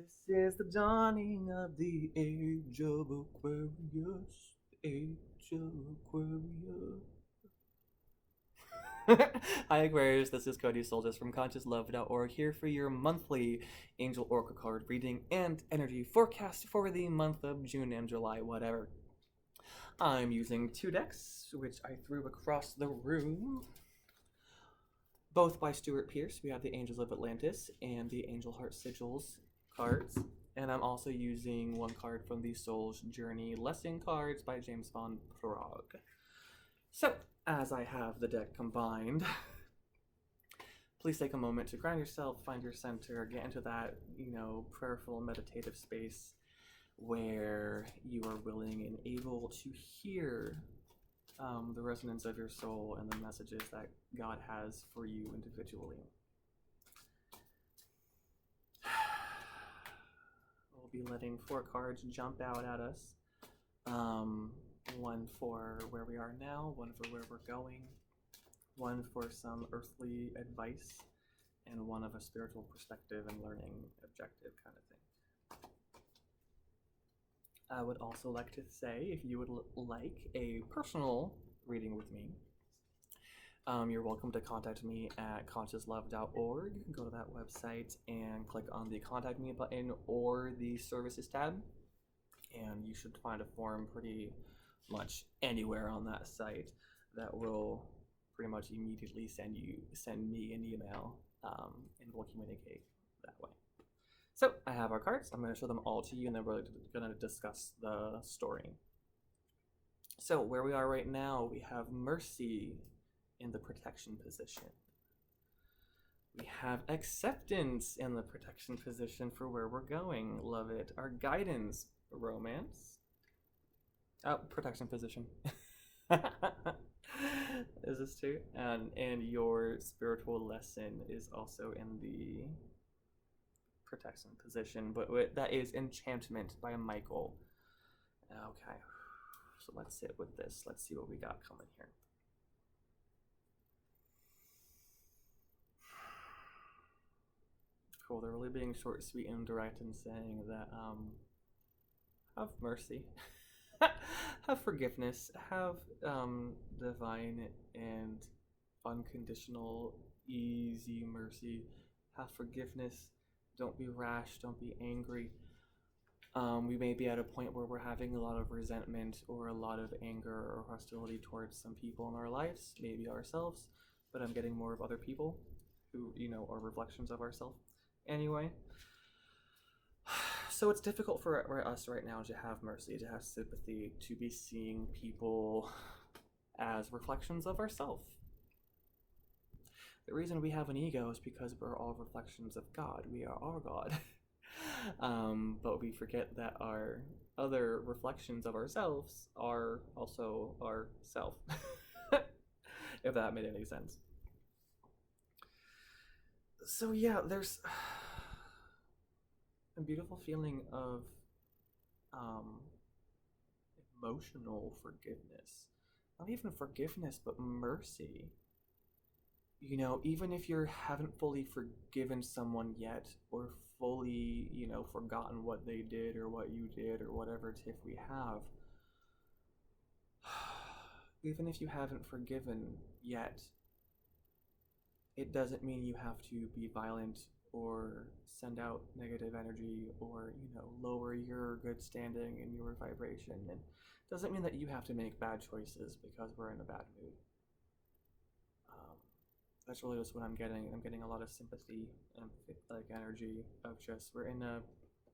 This is the dawning of the age of Aquarius. Age of Aquarius. Hi Aquarius, this is Cody Soltis from ConsciousLove.org here for your monthly Angel Oracle card reading and energy forecast for the month of June and July, whatever. I'm using two decks, which I threw across the room, both by Stuart Pierce. We have the Angels of Atlantis and the Angel Heart Sigils cards. And I'm also using one card from the Soul's Journey Lesson cards by James Van Prague. So, as I have the deck combined, please take a moment to ground yourself, find your center, get into that, prayerful, meditative space where you are willing and able to hear the resonance of your soul and the messages that God has for you individually. We'll be letting 4 cards jump out at us. One for where we are now, one for where we're going, one for some earthly advice, and one of a spiritual perspective and learning objective kind of thing. I would also like to say, if you would like a personal reading with me, you're welcome to contact me at consciouslove.org. Go to that website and click on the Contact Me button or the Services tab, and you should find a form pretty much anywhere on that site that will pretty much immediately send me an email, and we'll communicate that way. So I have our cards. I'm going to show them all to you, and then we're going to discuss the story. So where we are right now, we have Mercy in the protection position. We have Acceptance in the protection position for where we're going. Love it. Our Guidance, Romance. Oh, protection position. Is this too? And your Spiritual Lesson is also in the protection position, but that is Enchantment by Michael. Okay, so let's sit with this. Let's see what we got coming here. Cool, they're really being short, sweet, and direct and saying that have mercy. Have forgiveness, have divine and unconditional, easy mercy. Have forgiveness. Don't be rash. Don't be angry. We may be at a point where we're having a lot of resentment or a lot of anger or hostility towards some people in our lives, maybe ourselves, but I'm getting more of other people who, are reflections of ourselves. Anyway, so it's difficult for us right now to have mercy, to have sympathy, to be seeing people as reflections of ourselves. The reason we have an ego is because we're all reflections of God. We are our God. But we forget that our other reflections of ourselves are also our self. If that made any sense. So yeah, there's a beautiful feeling of emotional forgiveness. Not even forgiveness, but mercy. Even if you haven't fully forgiven someone yet, or fully, forgotten what they did or what you did or whatever tiff we have, even if you haven't forgiven yet, it doesn't mean you have to be violent or send out negative energy or, lower your good standing and your vibration. And it doesn't mean that you have to make bad choices because we're in a bad mood. That's really just what I'm getting. I'm getting a lot of sympathy and energy of just, we're in a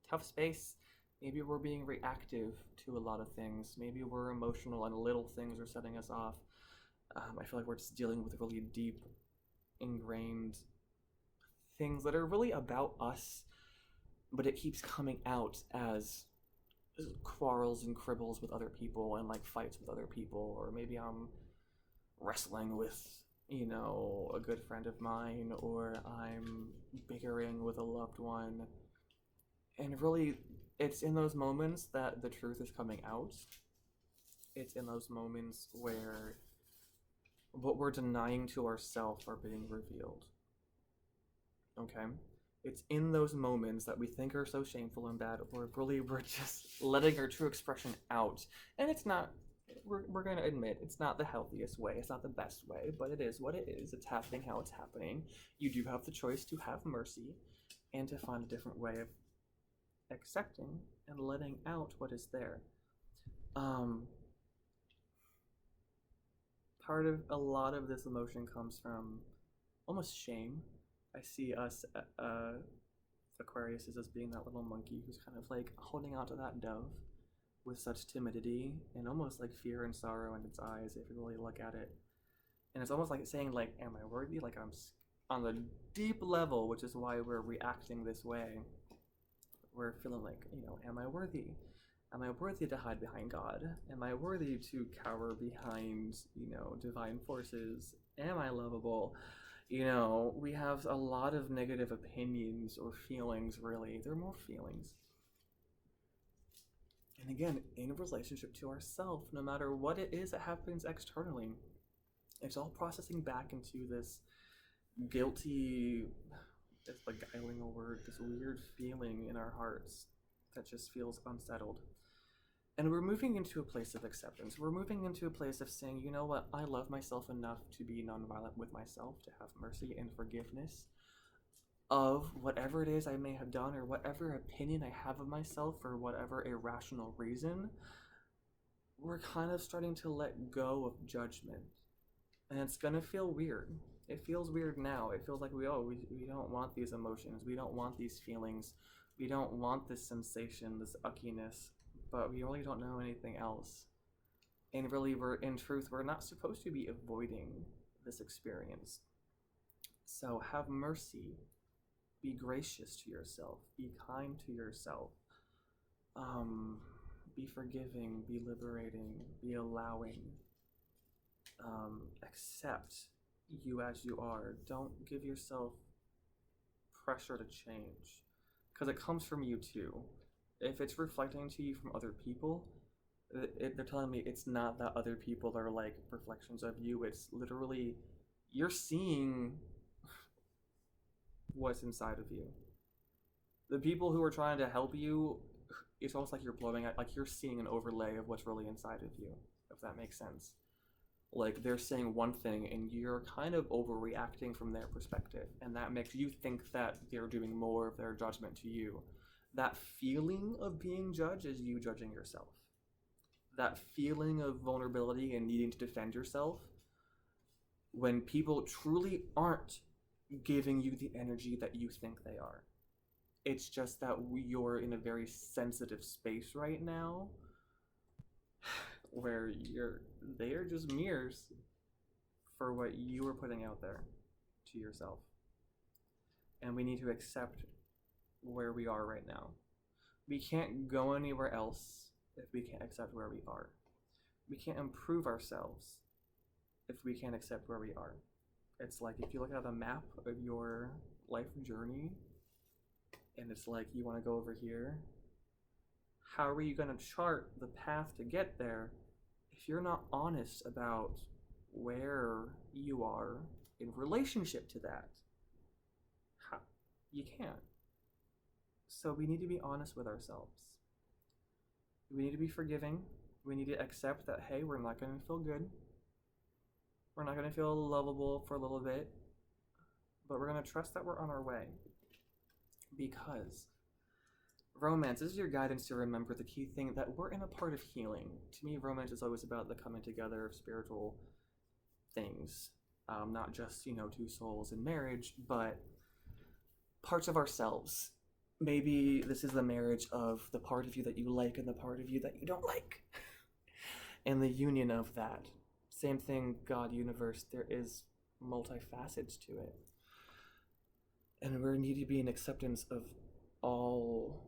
tough space. Maybe we're being reactive to a lot of things. Maybe we're emotional and little things are setting us off. I feel like we're just dealing with really deep, ingrained things that are really about us, but it keeps coming out as quarrels and quibbles with other people and fights with other people. Or maybe I'm wrestling with a good friend of mine, or I'm bickering with a loved one. And really, it's in those moments that the truth is coming out. It's in those moments where what we're denying to ourselves are being revealed. Okay? It's in those moments that we think are so shameful and bad, or really we're just letting our true expression out. And it's not, we're going to admit, it's not the healthiest way, it's not the best way, but it is what it is. It's happening how it's happening. You do have the choice to have mercy and to find a different way of accepting and letting out what is there. Part of a lot of this emotion comes from almost shame. I see us, Aquarius, as being that little monkey who's kind of like holding onto that dove with such timidity and almost like fear and sorrow in its eyes if you really look at it. And it's almost like saying, like, am I worthy? Like, I'm on the deep level, which is why we're reacting this way. We're feeling like, am I worthy? Am I worthy to hide behind God? Am I worthy to cower behind, divine forces? Am I lovable? We have a lot of negative opinions or feelings, really. They're more feelings. And again, in relationship to ourselves, no matter what it is that happens externally, it's all processing back into this guilty, it's beguiling a word, this weird feeling in our hearts that just feels unsettled. And we're moving into a place of acceptance. We're moving into a place of saying, you know what, I love myself enough to be nonviolent with myself, to have mercy and forgiveness of whatever it is I may have done or whatever opinion I have of myself for whatever irrational reason. We're kind of starting to let go of judgment. And it's gonna feel weird. It feels weird now. It feels like we don't want these emotions. We don't want these feelings. We don't want this sensation, this uckiness. But we really don't know anything else. And really, in truth, we're not supposed to be avoiding this experience. So have mercy. Be gracious to yourself. Be kind to yourself. Be forgiving. Be liberating. Be allowing. Accept you as you are. Don't give yourself pressure to change. Because it comes from you too. If it's reflecting to you from other people, they're telling me it's not that other people are like reflections of you. It's literally you're seeing what's inside of you. The people who are trying to help you, it's almost like you're blowing out, like you're seeing an overlay of what's really inside of you, if that makes sense. Like they're saying one thing and you're kind of overreacting from their perspective, and that makes you think that they're doing more of their judgment to you. That feeling of being judged is you judging yourself. That feeling of vulnerability and needing to defend yourself, when people truly aren't giving you the energy that you think they are. It's just that you're in a very sensitive space right now where they are just mirrors for what you are putting out there to yourself. And we need to accept where we are right now. We can't go anywhere else if we can't accept where we are. We can't improve ourselves if we can't accept where we are. It's like if you look at a map of your life journey and it's like you want to go over here, how are you going to chart the path to get there if you're not honest about where you are in relationship to that? You can't. So we need to be honest with ourselves. We need to be forgiving. We need to accept that, hey, we're not going to feel good. We're not going to feel lovable for a little bit. But we're going to trust that we're on our way. Because romance is your guidance to remember the key thing that we're in a part of healing. To me, romance is always about the coming together of spiritual things. Not just, two souls in marriage, but parts of ourselves. Maybe this is the marriage of the part of you that you like and the part of you that you don't like. And the union of that. Same thing, God, universe, there is multifacets to it. And we need to be in acceptance of all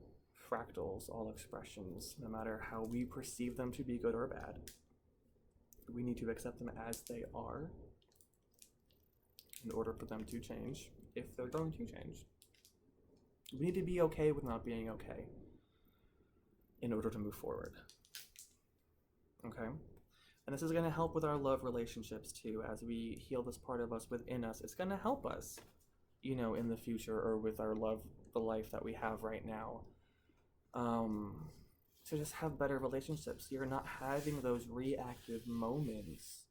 fractals, all expressions, no matter how we perceive them to be good or bad. We need to accept them as they are in order for them to change, if they're going to change. We need to be okay with not being okay in order to move forward. Okay? And this is going to help with our love relationships too. As we heal this part of us within us, it's going to help us. you know, in the future or with our love, the life that we have right now. Um, to just have better relationships. You're not having those reactive moments.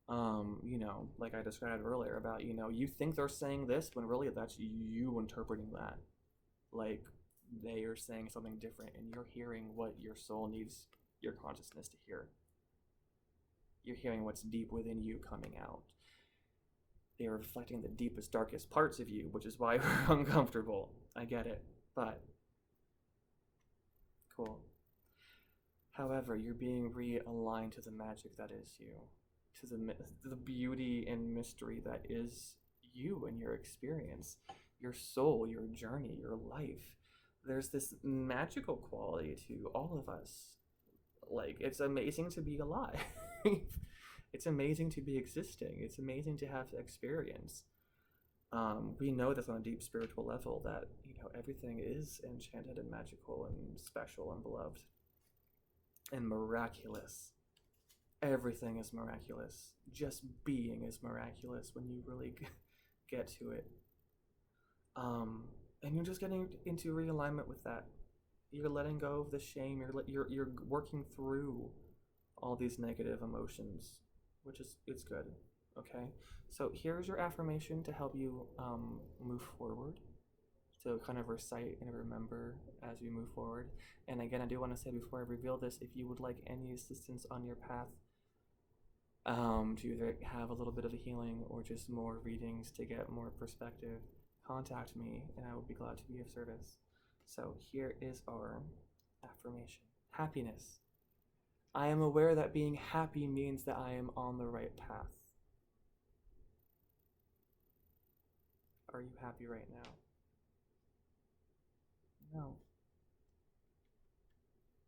You know, like I described earlier about, you know, you think they're saying this when really that's you interpreting that. Like they are saying something different and you're hearing what your soul needs your consciousness to hear. You're hearing what's deep within you coming out. They are reflecting the deepest, darkest parts of you, which is why we're uncomfortable. I get it, but cool. However, you're being realigned to the magic that is you, to the beauty and mystery that is you and your experience, your soul, your journey, your life. There's this magical quality to all of us. Like, it's amazing to be alive. It's amazing to be existing. It's amazing to have experience. We know this on a deep spiritual level that, you know, everything is enchanted and magical and special and beloved and miraculous. Everything is miraculous. Just being is miraculous when you really get to it. And you're just getting into realignment with that. You're letting go of the shame. You're working through all these negative emotions, which is, it's good. Okay, so here's your affirmation to help you move forward. So kind of recite and remember as we move forward. And again, I do want to say before I reveal this, if you would like any assistance on your path, to either have a little bit of a healing or just more readings to get more perspective, contact me and I will be glad to be of service. So here is our affirmation. Happiness. I am aware that being happy means that I am on the right path. Are you happy right now? No.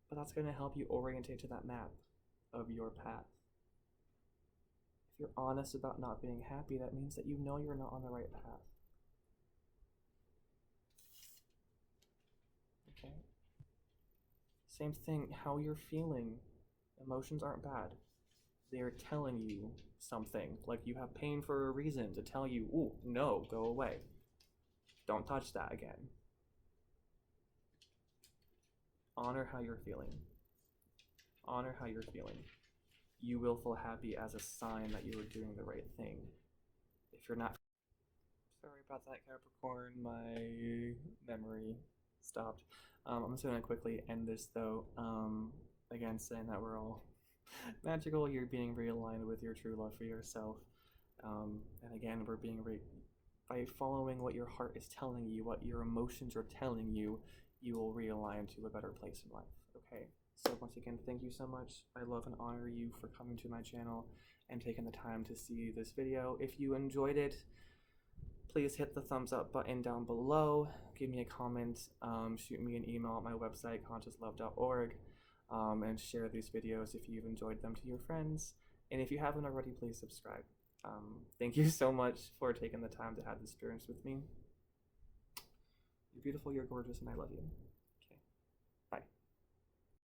But that's going to help you orientate to that map of your path. If you're honest about not being happy, that means that you know you're not on the right path. Okay? Same thing, how you're feeling. Emotions aren't bad. They're telling you something. Like you have pain for a reason to tell you, ooh, no, go away. Don't touch that again. Honor how you're feeling. Honor how you're feeling. You will feel happy as a sign that you are doing the right thing. If you're not... Sorry about that, Capricorn. My memory stopped. I'm just going to quickly end this, though. Again, saying that we're all magical. You're being realigned with your true love for yourself. And again, we're being by following what your heart is telling you, what your emotions are telling you, you will realign to a better place in life. Okay, so once again, thank you so much. I love and honor you for coming to my channel and taking the time to see this video. If you enjoyed it, please hit the thumbs up button down below. Give me a comment, shoot me an email at my website, consciouslove.org, and share these videos if you've enjoyed them to your friends. And if you haven't already, please subscribe. Thank you so much for taking the time to have this experience with me. You're beautiful, you're gorgeous, and I love you.